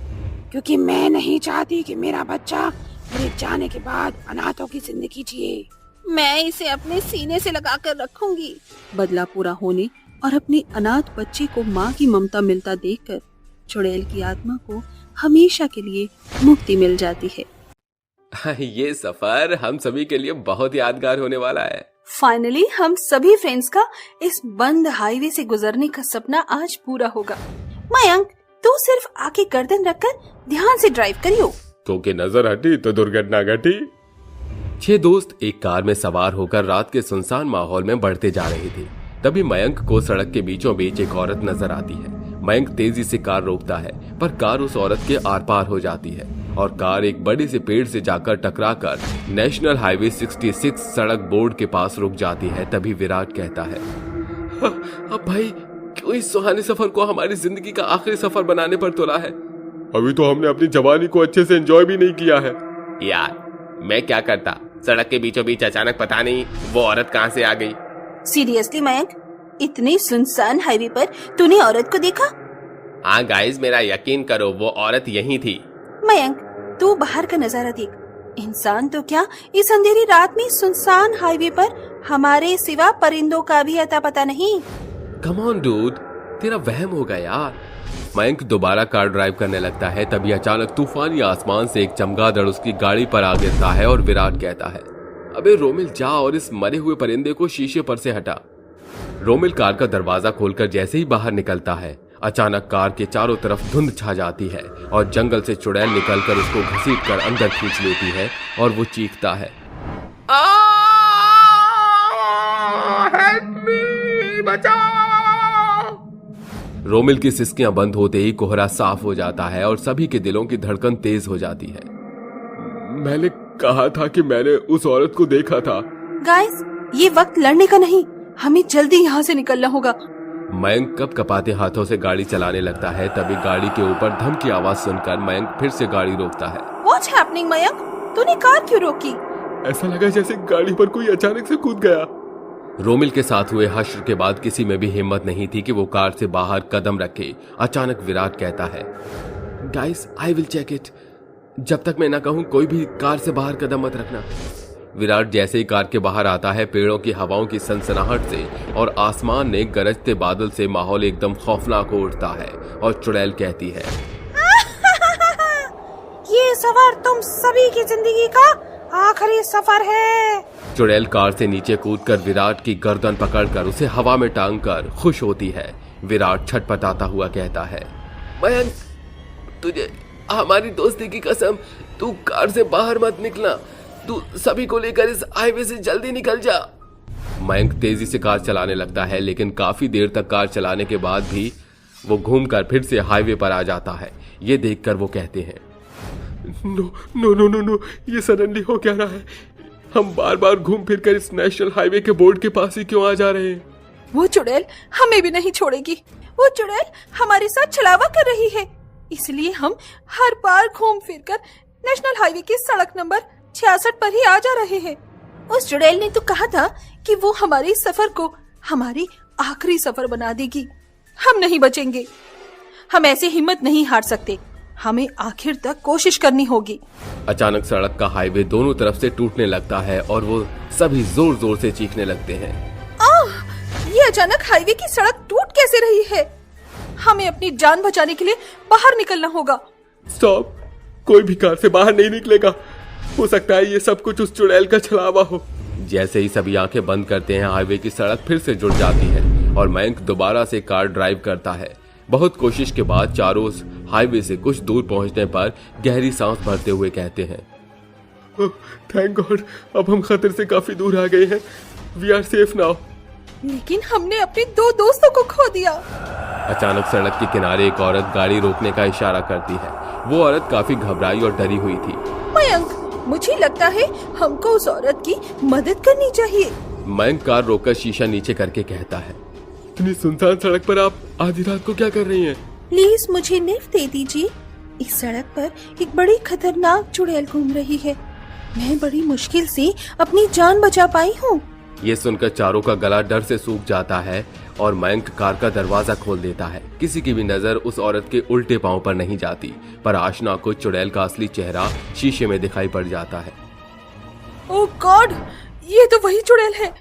क्योंकि मैं नहीं चाहती कि मेरा बच्चा मेरे जाने के बाद अनाथों की जिंदगी जिए। मैं इसे अपने सीने से लगाकर रखूंगी। बदला पूरा होने और अपने अनाथ बच्चे को माँ की ममता मिलता देखकर चुड़ैल की आत्मा को हमेशा के लिए मुक्ति मिल जाती है। ये सफर हम सभी के लिए बहुत यादगार होने वाला है। फाइनली हम सभी फ्रेंड्स का इस बंद हाईवे से गुजरने का सपना आज पूरा होगा। मयंक, तू सिर्फ आगे गर्दन रखकर ध्यान से ड्राइव करियो। क्योंकि नजर हटी तो दुर्घटना घटी। 6 दोस्त एक कार में सवार होकर रात के सुनसान माहौल में बढ़ते जा रहे थे। तभी मयंक को सड़क के बीचों बीच एक औरत नजर आती है। मयंक तेजी से कार रोकता है, पर कार उस औरत के आर पार हो जाती है और कार एक बड़े से पेड़ से जाकर टकराकर नेशनल हाईवे 66 सड़क बोर्ड के पास रुक जाती है। तभी विराट कहता है, अब भाई क्यों इस सुहाने सफर को हमारी जिंदगी का आखिरी सफर बनाने पर तुला है? अभी तो हमने अपनी जवानी को अच्छे से एंजॉय भी नहीं किया है। यार मैं क्या करता, सड़क के बीचों बीच अचानक पता नहीं वो औरत कहाँ से आ गई। सीरियसली मयंक, इतने सुनसान हाईवे पर तूने औरत को देखा? हाँ गाइस, मेरा यकीन करो वो औरत यही थी। मयंक, तू बाहर का नजारा देख। इंसान तो क्या, इस अंधेरी रात में सुनसान हाईवे पर हमारे सिवा परिंदों का भी अता पता नहीं। कम ऑन डूड, तेरा वहम होगा यार। मयंक दोबारा कार ड्राइव करने लगता है। तभी अचानक तूफानी आसमान से एक चमगादड़ उसकी गाड़ी पर आ गिरता है और विराट कहता है, अबे रोमिल जा और इस मरे हुए परिंदे को शीशे पर से हटा। रोमिल कार का दरवाजा खोलकर जैसे ही बाहर निकलता है, अचानक कार के चारों तरफ धुंध छा जाती है और जंगल से चुड़ैल निकलकर उसको घसीटकर अंदर खींच लेती है और वो चीखता है, हेल्प मी, बचाओ। रोमिल की सिसकियां बंद होते ही कोहरा साफ हो जाता है और सभी के दिलों की धड़कन तेज हो जाती है। मैंने कहा था कि मैंने उस औरत को देखा था। गाइस, ये वक्त लड़ने का नहीं, हमें जल्दी यहाँ से निकलना होगा। मयंक कप कपाते हाथों से गाड़ी चलाने लगता है। तभी गाड़ी के ऊपर धम की आवाज सुनकर मयंक फिर से गाड़ी रोकता है। What's happening, Mayank? तूने कार क्यों रोकी? ऐसा लगा जैसे गाड़ी पर कोई अचानक से कूद गया। रोमिल के साथ हुए हश्र के बाद किसी में भी हिम्मत नहीं थी कि वो कार से बाहर कदम रखे। अचानक विराट कहता है, guys I will check it. जब तक मैं ना कहूं कोई भी कार से बाहर कदम मत रखना। विराट जैसे ही कार के बाहर आता है, पेड़ों की हवाओं की सनसनाहट से और आसमान में गरजते बादल से माहौल एकदम खौफनाक हो उठता है और चुड़ैल कहती है, ये सफर तुम सभी की जिंदगी का आखिरी सफर है। चुड़ैल कार से नीचे कूदकर विराट की गर्दन पकड़कर उसे हवा में टांगकर खुश होती है। विराट छटपटाता हुआ कहता है, मयंक तुझे हमारी दोस्ती की कसम, तू कार से बाहर मत निकलना। तू सभी को लेकर इस हाईवे से जल्दी निकल जा। मयंक तेजी से कार चलाने लगता है, लेकिन काफी देर तक कार चलाने के बाद भी वो घूमकर फिर से हाईवे पर आ जाता है। ये देखकर वो कहते हैं, no no no no no, ये सडनली हो क्या रहा है? हम बार बार घूम फिर कर इस नेशनल हाईवे के बोर्ड के पास ही क्यों आ जा रहे हैं? वो चुड़ैल हमें भी नहीं छोड़ेगी। वो चुड़ैल हमारे साथ छलावा कर रही है, इसलिए हम हर बार घूम फिर कर नेशनल हाईवे के सड़क नंबर 66 पर ही आ जा रहे हैं। उस चुड़ैल ने तो कहा था कि वो हमारे सफर को हमारी आखिरी सफर बना देगी। हम नहीं बचेंगे, हम ऐसे हिम्मत नहीं हार सकते, हमें आखिर तक कोशिश करनी होगी। अचानक सड़क का हाईवे दोनों तरफ से टूटने लगता है और वो सभी जोर जोर से चीखने लगते हैं। ये अचानक हाईवे की सड़क टूट कैसे रही है? हमें अपनी जान बचाने के लिए बाहर निकलना होगा। स्टॉप, कोई भी कार से बाहर नहीं निकलेगा। हो सकता है ये सब कुछ उस चुड़ैल का छलावा हो। जैसे ही सभी आंखें बंद करते हैं, हाईवे की सड़क फिर से जुड़ जाती है और मयंक दोबारा से कार ड्राइव करता है। बहुत कोशिश के बाद चारों उस हाईवे से कुछ दूर पहुंचने पर गहरी सांस भरते हुए कहते हैं, थैंक गॉड, अब हम खतरे से काफी दूर आ गए हैं। We are safe now. लेकिन हमने अपने 2 दोस्तों को खो दिया। अचानक सड़क के किनारे एक औरत गाड़ी रोकने का इशारा करती है। वो औरत काफी घबराई और डरी हुई थी। मयंक, मुझे लगता है हमको उस औरत की मदद करनी चाहिए। मयंक कार रोककर शीशा नीचे करके कहता है, इतनी सुनसान सड़क पर आप आधी रात को क्या कर रही हैं? प्लीज मुझे लिफ्ट दे दीजिए। इस सड़क पर एक बड़ी खतरनाक चुड़ैल घूम रही है। मैं बड़ी मुश्किल से अपनी जान बचा पाई हूँ। ये सुनकर चारों का गला डर से सूख जाता है और मयंक कार का दरवाजा खोल देता है। किसी की भी नजर उस औरत के उल्टे पांव पर नहीं जाती, पर आशना को चुड़ैल का असली चेहरा शीशे में दिखाई पड़ जाता है। ओह गॉड, ये तो वही चुड़ैल है।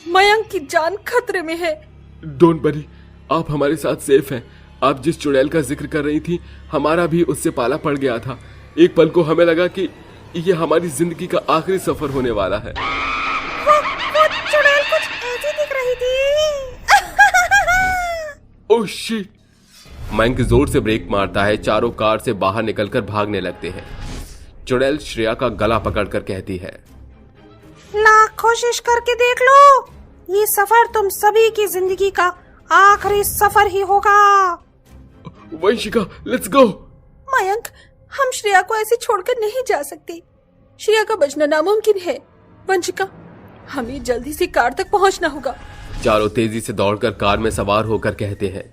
मयंक की जान खतरे में है। डोंट वरी, आप हमारे साथ सेफ हैं। आप जिस चुड़ैल का जिक्र कर रही थी, हमारा भी उससे पाला पड़ गया था। एक पल को हमें लगा कि ये हमारी जिंदगी का आखिरी सफर होने वाला है। वो चुड़ैल कुछ ऐसी दिख रही थी। Oh shit! मयंक जोर से ब्रेक मारता है। चारों कार से बाहर निकलकर भागने लगते हैं। चुड़ैल श्रेया का गला पकड़कर कहती है, लाख कोशिश करके देख लो, ये सफर तुम सभी की जिंदगी का आखिरी सफर ही होगा। Vanshika, let's go. मयंक, हम श्रेया को ऐसे छोड़कर नहीं जा सकते। श्रेया का बचना नामुमकिन है। वंशिका, हमें जल्दी से कार तक पहुंचना होगा। चारों तेजी से दौड़कर कार में सवार होकर कहते हैं,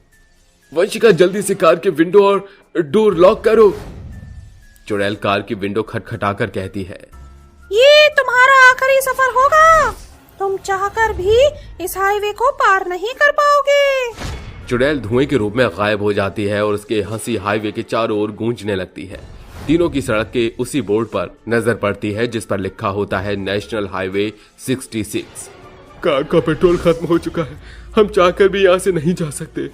वंशिका, जल्दी से कार के विंडो और डोर लॉक करो। चुड़ैल कार की विंडो खटखटाकर कहती है, ये तुम्हारा आखिरी सफर होगा। तुम चाहकर भी इस हाईवे को पार नहीं कर पाओगे। चुड़ैल धुएं के रूप में गायब हो जाती है और उसके हंसी हाईवे के चारों ओर गूंजने लगती है। तीनों की सड़क के उसी बोर्ड पर नजर पड़ती है जिस पर लिखा होता है नेशनल हाईवे 66। कार का पेट्रोल खत्म हो चुका है, हम चाहकर भी यहाँ से नहीं जा सकते।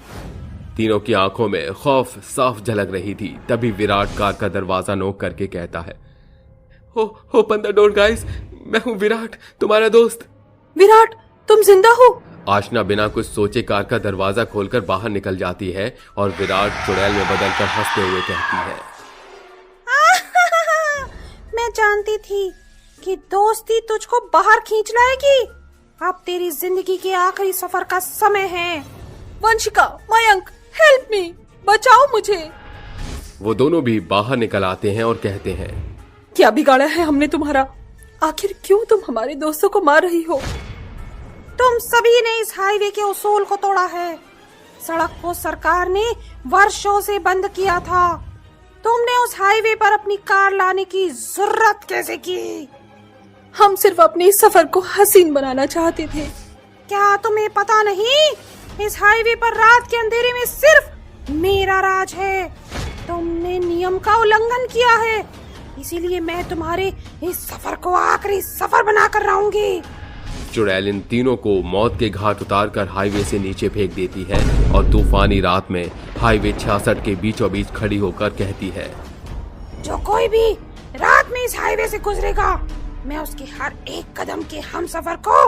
तीनों की आंखों में खौफ साफ झलक रही थी। तभी विराट कार का दरवाजा नोक करके कहता है, ओपन द डोर गाइस, मैं हूँ विराट, तुम्हारा दोस्त। विराट, तुम जिंदा हो? आशना बिना कुछ सोचे कार का दरवाजा खोलकर बाहर निकल जाती है और विराट चुड़ैल में बदलकर हंसते हुए कहती है, मैं जानती थी कि दोस्ती तुझको बाहर खींच लाएगी। अब तेरी जिंदगी के आखिरी सफर का समय है। वंशिका, मयंक, हेल्प मी, बचाओ मुझे। वो दोनों भी बाहर निकल आते हैं और कहते हैं, क्या बिगाड़ा है हमने तुम्हारा? आखिर क्यों तुम हमारे दोस्तों को मार रही हो? तुम सभी ने इस हाईवे के उसूल को तोड़ा है। सड़क को सरकार ने वर्षों से बंद किया था। तुमने उस हाईवे पर अपनी कार लाने की जरूरत कैसे की? हम सिर्फ अपने सफर को हसीन बनाना चाहते थे। क्या तुम्हें पता नहीं, इस हाईवे पर रात के अंधेरे में सिर्फ मेरा राज है। तुमने नियम का उल्लंघन किया है, इसीलिए मैं तुम्हारे इस सफर को आखिरी सफर बनाकर रहूंगी। चुड़ैल इन तीनों को मौत के घाट उतारकर हाईवे से नीचे फेंक देती है और तूफानी रात में हाईवे 66 के बीचों बीच खड़ी होकर कहती है, जो कोई भी रात में इस हाईवे से गुजरेगा, मैं उसके हर एक कदम के हम सफर को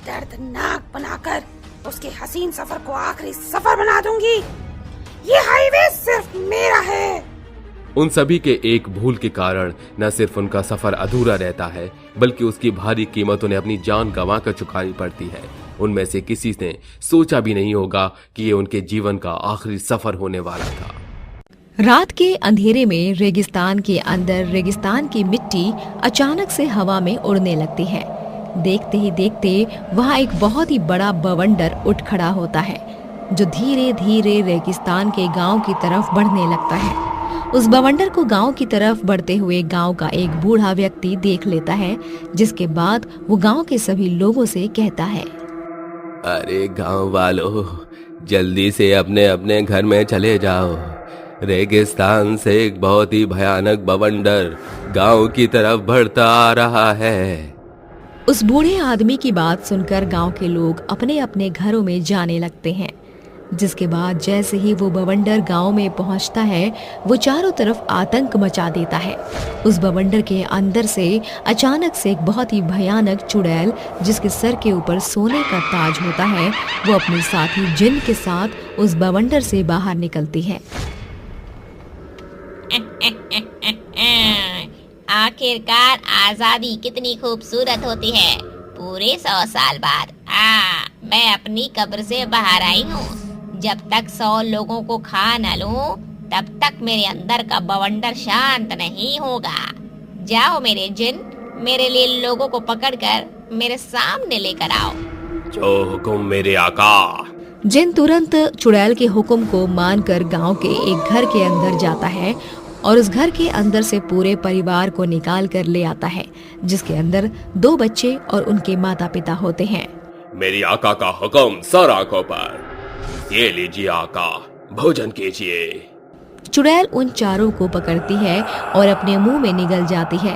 दर्दनाक बनाकर उसके हसीन सफर को आखिरी सफर बना दूंगी। ये हाईवे सिर्फ मेरा है। उन सभी के एक भूल के कारण न सिर्फ उनका सफर अधूरा रहता है, बल्कि उसकी भारी कीमत उन्हें अपनी जान गंवा कर चुकानी पड़ती है। उनमें से किसी ने सोचा भी नहीं होगा कि ये उनके जीवन का आखिरी सफर होने वाला था। रात के अंधेरे में रेगिस्तान के अंदर रेगिस्तान की मिट्टी अचानक से हवा में उड़ने लगती है। देखते ही देखते वहाँ एक बहुत ही बड़ा बवंडर उठ खड़ा होता है, जो धीरे धीरे रेगिस्तान के गांव की तरफ बढ़ने लगता है। उस बवंडर को गांव की तरफ बढ़ते हुए गांव का एक बूढ़ा व्यक्ति देख लेता है, जिसके बाद वो गांव के सभी लोगों से कहता है, अरे गांव वालों, जल्दी से अपने अपने घर में चले जाओ। रेगिस्तान से एक बहुत ही भयानक बवंडर गांव की तरफ बढ़ता आ रहा है। उस बूढ़े आदमी की बात सुनकर गांव के लोग अपने अपने घरों में जाने लगते हैं। जिसके बाद जैसे ही वो बवंडर गांव में पहुंचता है, वो चारों तरफ आतंक मचा देता है। उस बवंडर के अंदर से अचानक से एक बहुत ही भयानक चुड़ैल, जिसके सर के ऊपर सोने का ताज होता है, वो अपने साथी जिन के साथ उस बवंडर से बाहर निकलती है। आखिरकार आजादी कितनी खूबसूरत होती है। पूरे 100 साल बाद मैं अपनी कब्र से बाहर आई हूँ। जब तक 100 लोगों को खा न लूं, तब तक मेरे अंदर का बवंडर शांत नहीं होगा। जाओ मेरे जिन, मेरे लिए लोगों को पकड़कर मेरे सामने लेकर आओ। जो हुक्म मेरे आका। जिन तुरंत चुड़ैल के हुक्म को मानकर गांव के एक घर के अंदर जाता है और उस घर के अंदर से पूरे परिवार को निकाल कर ले आता है, जिसके अंदर 2 बच्चे और उनके माता पिता होते हैं। मेरी आका का हुक्म सर आंखों पर। ये लीजिए आका, भोजन कीजिए। चुड़ैल उन चारों को पकड़ती है और अपने मुंह में निगल जाती है।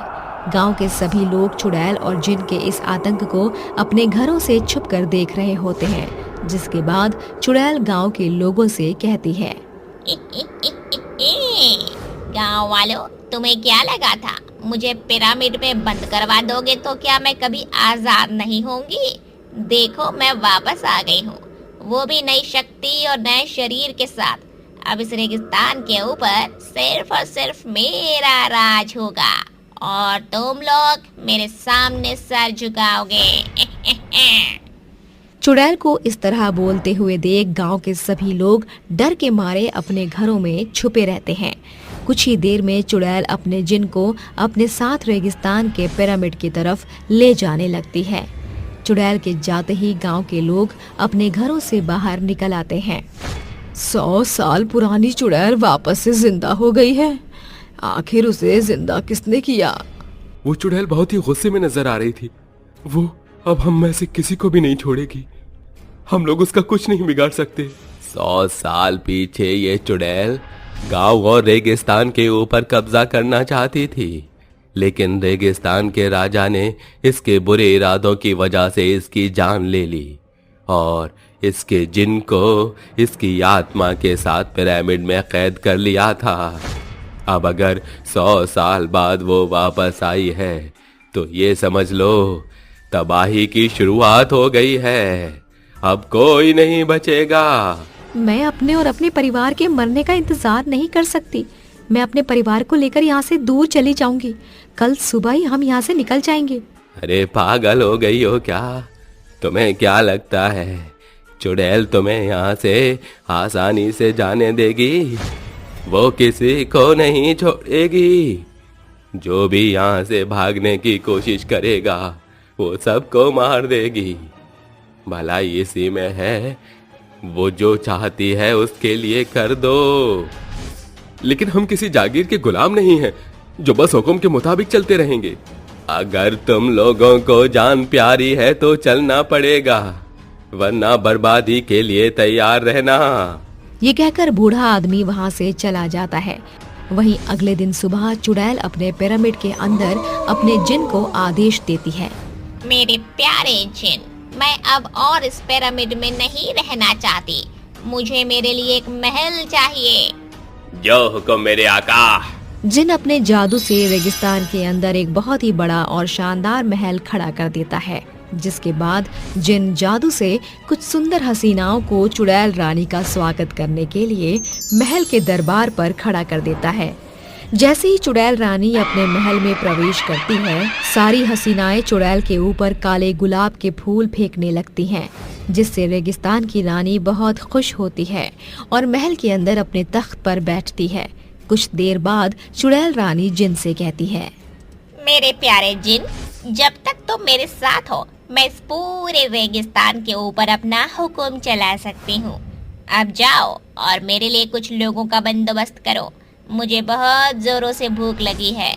गांव के सभी लोग चुड़ैल और जिन के इस आतंक को अपने घरों से छुपकर देख रहे होते हैं। जिसके बाद चुड़ैल गांव के लोगों से कहती है, गांव वालों, तुम्हें क्या लगा था मुझे पिरामिड में बंद करवा दोगे तो क्या मैं कभी आजाद नहीं होंगी? देखो मैं वापस आ गई हूँ, वो भी नई शक्ति और नए शरीर के साथ। अब इस रेगिस्तान के ऊपर सिर्फ और सिर्फ मेरा राज होगा और तुम लोग मेरे सामने सर झुकाओगे। चुड़ैल को इस तरह बोलते हुए देख गांव के सभी लोग डर के मारे अपने घरों में छुपे रहते हैं। कुछ ही देर में चुड़ैल अपने जिन को अपने साथ रेगिस्तान के पिरामिड की तरफ ले जाने लगती है। चुड़ैल के जाते ही गांव के लोग अपने घरों से बाहर निकल आते हैं। 100 साल पुरानी चुड़ैल वापस से जिंदा हो गई है। आखिर उसे जिंदा किसने किया? वो चुड़ैल बहुत ही गुस्से में नजर आ रही थी। वो अब हम में से किसी को भी नहीं छोड़ेगी। हम लोग उसका कुछ नहीं बिगाड़ सकते। 100 साल पीछे ये चुड़ैल गांव और रेगिस्तान के ऊपर कब्जा करना चाहती थी, लेकिन रेगिस्तान के राजा ने इसके बुरे इरादों की वजह से इसकी जान ले ली और इसके जिन को इसकी आत्मा के साथ पिरामिड में कैद कर लिया था। अब अगर 100 साल बाद वो वापस आई है तो ये समझ लो तबाही की शुरुआत हो गई है। अब कोई नहीं बचेगा। मैं अपने और अपने परिवार के मरने का इंतजार नहीं कर सकती। मैं अपने परिवार को लेकर यहाँ से दूर चली जाऊंगी। कल सुबह ही हम यहाँ से निकल जाएंगे। अरे पागल हो गई हो क्या? तुम्हें क्या लगता है चुड़ैल तुम्हें यहाँ से आसानी से जाने देगी? वो किसी को नहीं छोड़ेगी। जो भी यहाँ से भागने की कोशिश करेगा वो सबको मार देगी। भलाई इसी में है, वो जो चाहती है उसके लिए कर दो। लेकिन हम किसी जागीर के गुलाम नहीं हैं जो बस हुक्म के मुताबिक चलते रहेंगे। अगर तुम लोगों को जान प्यारी है तो चलना पड़ेगा, वरना बर्बादी के लिए तैयार रहना। ये कहकर बूढ़ा आदमी वहाँ से चला जाता है। वहीं अगले दिन सुबह चुड़ैल अपने पिरामिड के अंदर अपने जिन को आदेश देती है। मेरे प्यारे जिन, मैं अब और इस पिरामिड में नहीं रहना चाहती। मुझे मेरे लिए एक महल चाहिए। जो हुक्म मेरे आका। जिन अपने जादू से रेगिस्तान के अंदर एक बहुत ही बड़ा और शानदार महल खड़ा कर देता है, जिसके बाद जिन जादू से कुछ सुंदर हसीनाओं को चुड़ैल रानी का स्वागत करने के लिए महल के दरबार पर खड़ा कर देता है। जैसे ही चुड़ैल रानी अपने महल में प्रवेश करती है, सारी हसीनाएं चुड़ैल के ऊपर काले गुलाब के फूल फेंकने लगती हैं, जिससे रेगिस्तान की रानी बहुत खुश होती है और महल के अंदर अपने तख्त पर बैठती है। कुछ देर बाद चुड़ैल रानी जिन से कहती है, मेरे प्यारे जिन, जब तक तुम मेरे साथ हो मैं इस पूरे रेगिस्तान के ऊपर अपना हुक्म चला सकती हूँ। अब जाओ और मेरे लिए कुछ लोगों का बंदोबस्त करो। मुझे बहुत जोरों से भूख लगी है।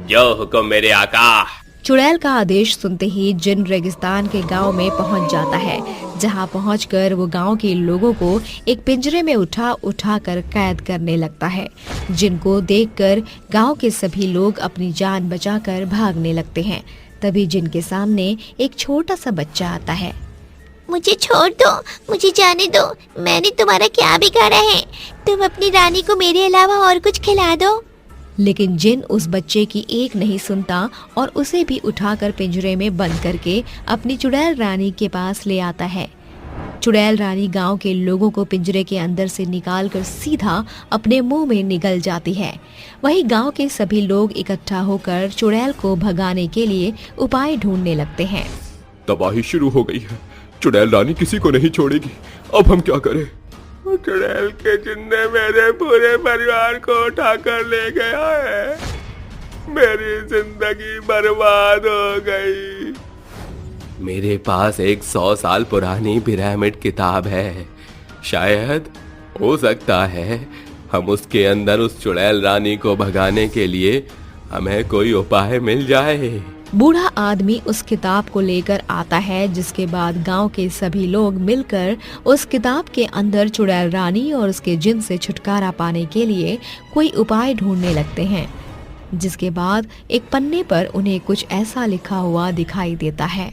जो हुक्म मेरे आका। चुड़ैल का आदेश सुनते ही जिन रेगिस्तान के गांव में पहुंच जाता है, जहां पहुंचकर वो गांव के लोगों को एक पिंजरे में उठा कर कैद करने लगता है। जिनको देखकर गांव के सभी लोग अपनी जान बचाकर भागने लगते हैं। तभी जिन के सामने एक छोटा सा बच्चा आता है। मुझे छोड़ दो, मुझे जाने दो। मैंने तुम्हारा क्या बिगाड़ा है? तुम अपनी रानी को मेरे अलावा और कुछ खिला दो। लेकिन जिन उस बच्चे की एक नहीं सुनता और उसे भी उठाकर पिंजरे में बंद करके अपनी चुड़ैल रानी के पास ले आता है। चुड़ैल रानी गांव के लोगों को पिंजरे के अंदर से निकालकर सीधा अपने मुंह में निगल जाती है। वहीं गांव के सभी लोग इकट्ठा होकर चुड़ैल को भगाने के लिए उपाय ढूंढने लगते हैं। तबाही शुरू हो गई है। चुड़ैल रानी किसी को नहीं छोड़ेगी। अब हम क्या करें? चुड़ैल के जिन्ने मेरे पूरे परिवार को उठाकर ले गया है। मेरी जिंदगी बर्बाद हो गई। मेरे पास एक 100 साल पुरानी पिरामिड किताब है। शायद हो सकता है हम उसके अंदर उस चुड़ैल रानी को भगाने के लिए हमें कोई उपाय मिल जाए। बूढ़ा आदमी उस किताब को लेकर आता है, जिसके बाद गांव के सभी लोग मिलकर उस किताब के अंदर चुड़ैल रानी और उसके जिन से छुटकारा पाने के लिए कोई उपाय ढूंढने लगते हैं। जिसके बाद एक पन्ने पर उन्हें कुछ ऐसा लिखा हुआ दिखाई देता है।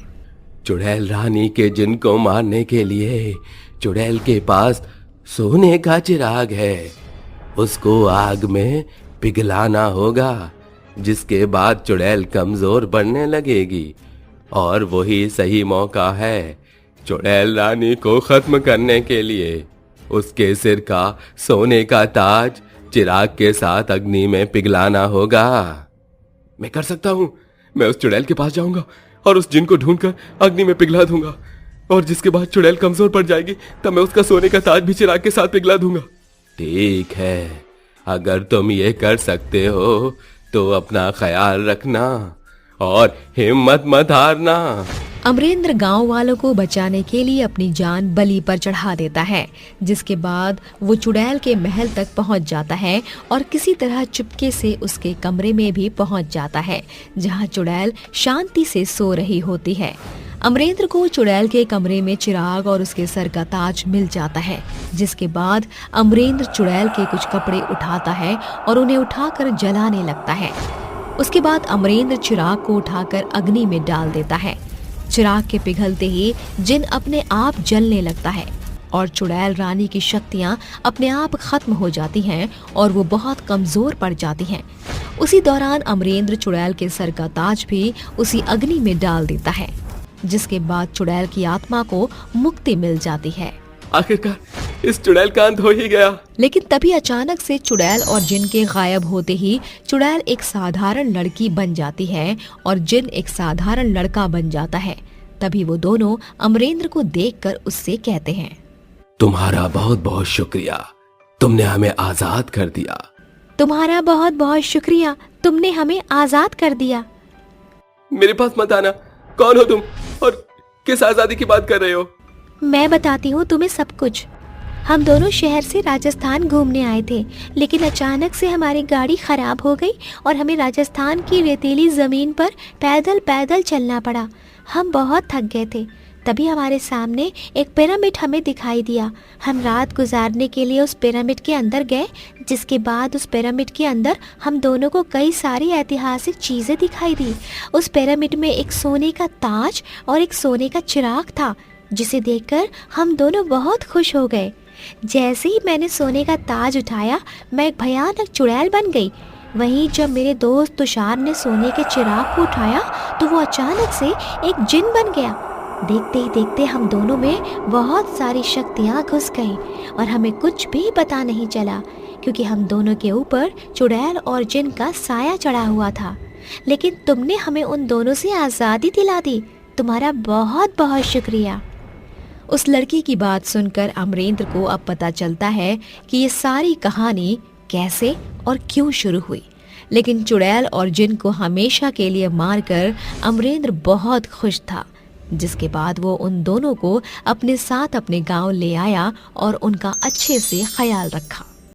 चुड़ैल रानी के जिन को मारने के लिए चुड़ैल के पास सोने का चिराग है। उसको आग में पिघलाना होगा, जिसके बाद चुड़ैल कमजोर बनने लगेगी और वही सही मौका है चुड़ैल रानी को खत्म करने के लिए। उसके सिर का सोने का ताज चिराग के साथ अग्नि में पिघलाना होगा। मैं कर सकता हूँ। मैं उस चुड़ैल के पास जाऊंगा और उस जिन को ढूंढकर अग्नि में पिघला दूंगा। और जिसके बाद चुड़ैल कमजोर पड़ जाएगी तब मैं उसका सोने का ताज भी चिराग के साथ पिघला दूंगा। ठीक है, अगर तुम ये कर सकते हो तो अपना ख्याल रखना और हिम्मत मत हारना। अमरेंद्र गांव वालों को बचाने के लिए अपनी जान बलि पर चढ़ा देता है, जिसके बाद वो चुड़ैल के महल तक पहुंच जाता है और किसी तरह चुपके से उसके कमरे में भी पहुंच जाता है, जहां चुड़ैल शांति से सो रही होती है। अमरेंद्र को चुड़ैल के कमरे में चिराग और उसके सर का ताज मिल जाता है, जिसके बाद अमरेंद्र चुड़ैल के कुछ कपड़े उठाता है और उन्हें उठाकर जलाने लगता है। उसके बाद अमरेंद्र चिराग को उठाकर अग्नि में डाल देता है। चिराग के पिघलते ही जिन अपने आप जलने लगता है और चुड़ैल रानी की शक्तियां अपने आप खत्म हो जाती हैं और वो बहुत कमजोर पड़ जाती हैं। उसी दौरान अमरेंद्र चुड़ैल के सर का ताज भी उसी अग्नि में डाल देता है, जिसके बाद चुड़ैल की आत्मा को मुक्ति मिल जाती है। आखिरकार इस चुड़ैल का अंत हो ही गया। लेकिन तभी अचानक से चुड़ैल और जिन के गायब होते ही चुड़ैल एक साधारण लड़की बन जाती है और जिन एक साधारण लड़का बन जाता है। तभी वो दोनों अमरेंद्र को देखकर उससे कहते हैं, तुम्हारा बहुत बहुत शुक्रिया, तुमने हमें आजाद कर दिया। तुम्हारा बहुत बहुत शुक्रिया, तुमने हमें आजाद कर दिया। मेरे पास मत आना, कौन हो तुम और किस आजादी की बात कर रहे हो? मैं बताती हूँ तुम्हें सब कुछ। हम दोनों शहर से राजस्थान घूमने आए थे, लेकिन अचानक से हमारी गाड़ी खराब हो गई और हमें राजस्थान की रेतीली जमीन पर पैदल पैदल चलना पड़ा। हम बहुत थक गए थे। तभी हमारे सामने एक पिरामिड हमें दिखाई दिया। हम रात गुजारने के लिए उस पिरामिड के अंदर गए, जिसके बाद उस पिरामिड के अंदर हम दोनों को कई सारी ऐतिहासिक चीज़ें दिखाई दी। उस पिरामिड में एक सोने का ताज और एक सोने का चिराग था, जिसे देखकर हम दोनों बहुत खुश हो गए। जैसे ही मैंने सोने का ताज उठाया, मैं एक भयानक चुड़ैल बन गई। वहीं जब मेरे दोस्त तुषार ने सोने के चिराग को उठाया तो वो अचानक से एक जिन बन गया। देखते ही देखते हम दोनों में बहुत सारी शक्तियाँ घुस गईं और हमें कुछ भी पता नहीं चला, क्योंकि हम दोनों के ऊपर चुड़ैल और जिन का साया चढ़ा हुआ था। लेकिन तुमने हमें उन दोनों से आज़ादी दिला दी। तुम्हारा बहुत बहुत शुक्रिया। उस लड़की की बात सुनकर अमरेंद्र को अब पता चलता है कि ये सारी कहानी कैसे और क्यों शुरू हुई। लेकिन चुड़ैल और जिन को हमेशा के लिए मारकर अमरेंद्र बहुत खुश था, जिसके बाद वो उन दोनों को अपने साथ अपने गांव ले आया और उनका अच्छे से ख्याल रखा।